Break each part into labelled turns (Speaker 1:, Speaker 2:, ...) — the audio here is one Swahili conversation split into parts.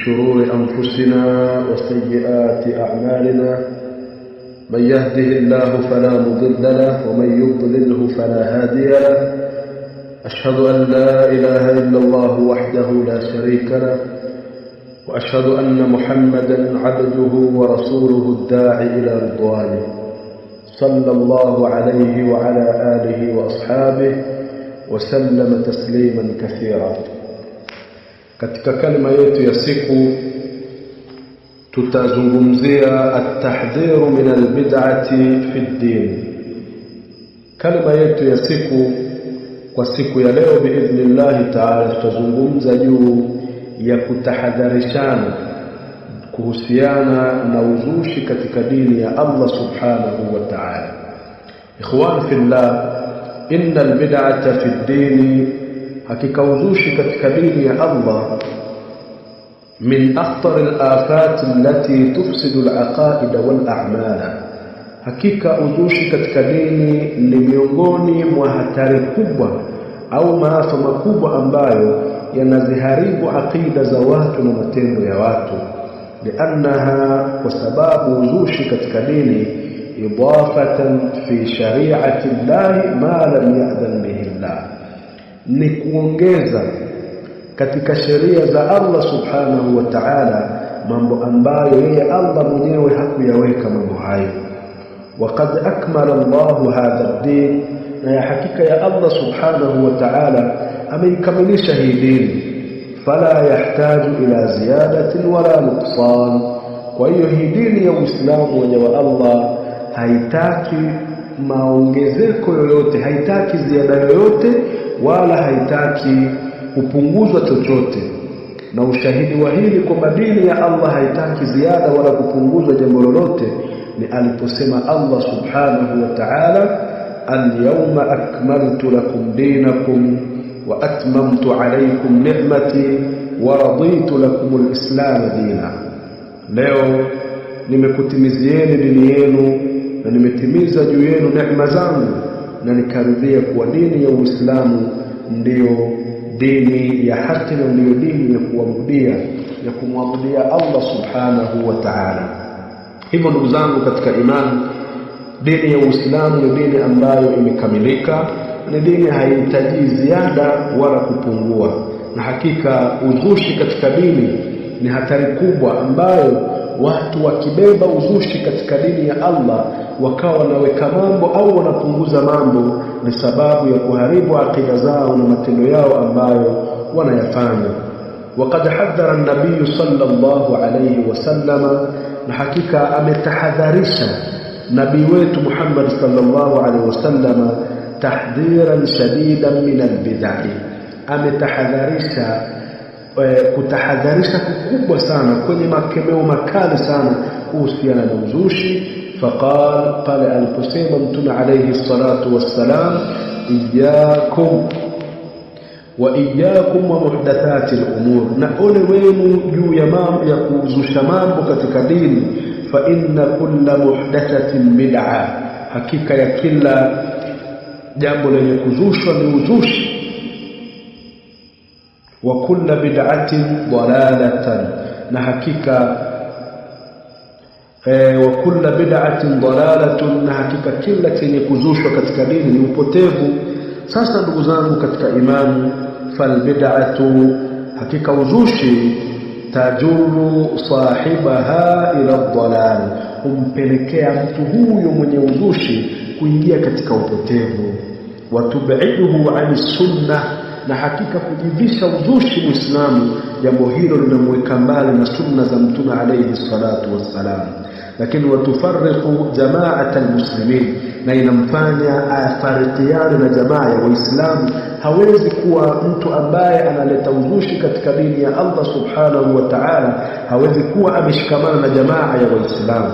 Speaker 1: شرور أنفسنا وسيئات أعمالنا من يهده الله فلا مضل له ومن يضلله فلا هادي له أشهد أن لا إله إلا الله وحده لا شريك له وأشهد أن محمدا عبده ورسوله الداعي إلى رضوانه صلى الله عليه وعلى آله وأصحابه وسلم تسليما كثيرا. Katika kalima yetu ya siku tutazungumzia at-tahdhiru min al-bid'ati fi ad-din. Kalima yetu ya siku kwa siku ya leo biidhnillah ta'ala tutazungumza juu ya kutahadharishana kuhusiana na uzushi katika dini ya Allah subhanahu wa ta'ala. Ikhwan fillah, innal bid'ata fi ad-din, hakika uzushi katika dini ya Allah min akhtar al-afat allati tufsidu al-aqaid wal-a'mal. Hakika uzushi katika dini ni miongoni mwa hatari kubwa au maafa makubwa ambayo yanaziharibu aqida za watu na matendo ya watu. Liannaha, kwa sababu uzushi katika dini idafatan fi shari'ati Allah ma lam ya'dhan bihi Allah, ni kuongeza katika sheria za Allah subhanahu wa ta'ala mambo ambayo yeye Allah mwenyewe hakuyaweka mambo hayo. Waqad akmala Allah hadha ad-din, na ya hakika ya Allah subhanahu wa ta'ala ameikamilisha hii dini. Fala yahtaju ila ziyadatin wala nuqsan, kwa hiyo hii dini ya Uislamu waja wa Allah haitaki maongezeko yoyote, haitaki ziada yoyote, wala haitaki kupunguzwa chochote. Na ushahidi wa hili kwamba dini ya Allah haitaki ziada wala kupunguzwa jambo lolote ni aliposema Allah subhanahu wa ta'ala, al-yawma akmaltu lakum dinakum wa atmamtu alaykum ni'mati wa raditu lakum al-islam dina. Leo nimekutimizieni dini yenu na nimetimiza juu yenu neema zangu na nikaridhia kuwa dini ya Uislamu ndiyo dini ya haki na ndiyo dini ya kumwabudia Allah subhanahu wa ta'ala. Hivyo ndugu zangu katika imani, dini ya Uislamu ni dini ambayo imekamilika, ni dini haihitaji ziada wala kupungua. Na hakika uzushi katika dini ni hatari kubwa ambayo watu wakibeba uzushi katika dini ya Allah wakawa wanaweka mambo au wanapunguza mambo, ni sababu ya kuharibu akida zao na matendo yao ambayo wanayafanya. Waqad hadhara an-nabiy sallallahu alayhi wasallam, na hakika ametahadharisha nabii wetu Muhammad sallallahu alayhi wasallam tahdhiran shadidan min al-bid'ah. Ametahadharisha kutahadharisha kukubwa sana, kwenye makemeo makali sana kuhusiana na uzushi. Faqala, pale aliposema mtume alayhi salatu wassalam, iyyakum wa muhdathati al-umur, na ole wenu juu ya mambo ya kuzusha mambo katika dini. Fa inna kulla muhdathatin bid'ah, hakika ya kila jambo lenye kuzushwa ni uzushi. Wa kulla bid'atin dalalatan, na hakika wa kulla bid'atin dalalatun, na hakika kila chenye kuzushwa katika dini ni upotevu. Sasa ndugu zangu katika imani, fal bid'atu, hakika uzushi tajuru sahibaha ila dhalal, umpelekea mtu huyo mwenye uzushi kuingia katika upotevu. Wa tub'iduhu 'ani sunnah, na hakika kujivisha uzushi Muislamu, jambo hilo linamweka mbali na sunna za mtume alayhi salatu wassalam. Lakini watufarriqu jama'at almuslimin, na inamfanya afarikiane na jamaa ya Waislamu. Hawezi kuwa mtu ambaye analeta uzushi katika dini ya Allah subhanahu wa ta'ala, hawezi kuwa ameshikamana na jamaa ya Waislamu.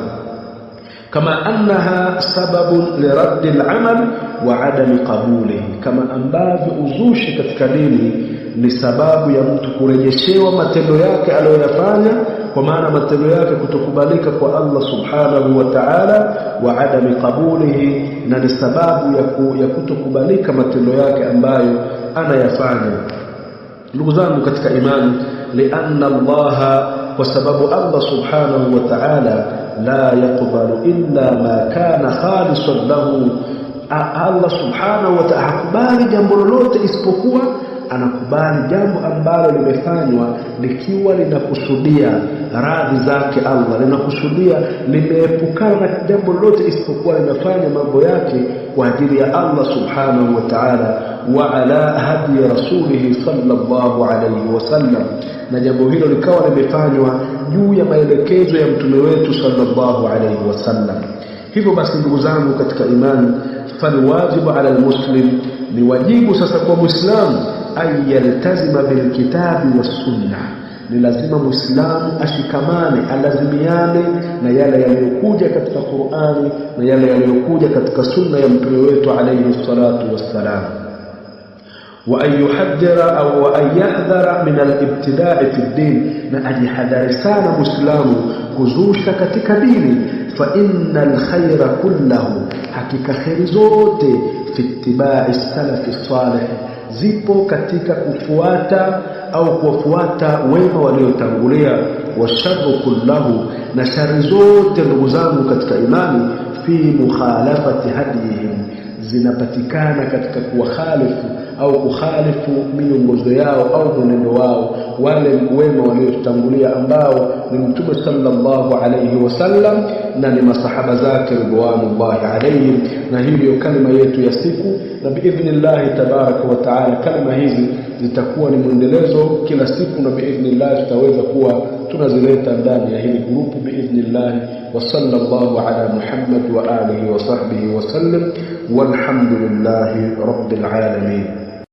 Speaker 1: Kama annaha sababun liraddi al-amal wa adami qabulihi, kama ambavyo uzushi katika dini ni sababu ya mtu kurejeshewa matendo yake aliyofanya, kwa maana matendo yake kutokubalika kwa Allah subhanahu wa ta'ala, wa adami qabulihi, na ni sababu ya kutokubalika matendo yake ambayo anayafanya. Ndugu zangu katika imani, lianna Allah, kwa sababu Allah subhanahu wa ta'ala la yaqbalu illa ma kana khalisan lahu. Allah subhanahu wa ta'ala hakubali jambo lolote isipokuwa anakubali jambo ambalo limefanywa likiwa linakusudia radhi zake Allah, linakusudia limeepukana na jambo lolote isipokuwa linafanya mambo yake kwa ajili ya Allah subhanahu wa ta'ala, wa ala hadi rasulihi sallallahu alayhi wasallam, na jambo hilo likawa limefanywa juu ya maelekezo ya mtume wetu sallallahu alayhi wasallam. Hivyo basi ndugu zangu katika imani, falwajibu ala almuslim, ni wajibu sasa kwa muislamu an yaltazima bilkitabi wassunna, ni lazima muislamu ashikamane, alazimiane na yale yaliyokuja katika Qur'ani na yale yaliyokuja katika sunna ya mtume wetu alayhi salatu wassalam, wa an yuhaddira au wa an yahdhara min al-ibtida'i fi ad-din, na ajihadhari sana muislamu kuzusha katika dini. Fa innal khayra kullahu, hakika khairi zote fi ittiba'i salafi salih, zipo katika kufuata au kuwafuata wema waliotangulia. Wa sharru kullahu, na shari zote ndugu zangu katika imani, fi mukhalafati hadihim, zinapatikana katika kuwakhalifu au kukhalifu miongozo yao au mwenendo wao wale wema waliotangulia, ambao ni mtume sallallahu alayhi wasallam na ni masahaba zake ridwanullahi alayhim. Na hivyo kalima yetu ya siku, na biidhnillah tabaraka wa taala, kalima hizi zitakuwa ni muendelezo kila siku, na biidhnillah tutaweza kuwa tunazileta ndani ya hili grupu biidhnillah. Wa sallallahu ala Muhammad wa alihi wa sahbihi wa sallam, walhamdulillahi rabbil alamin.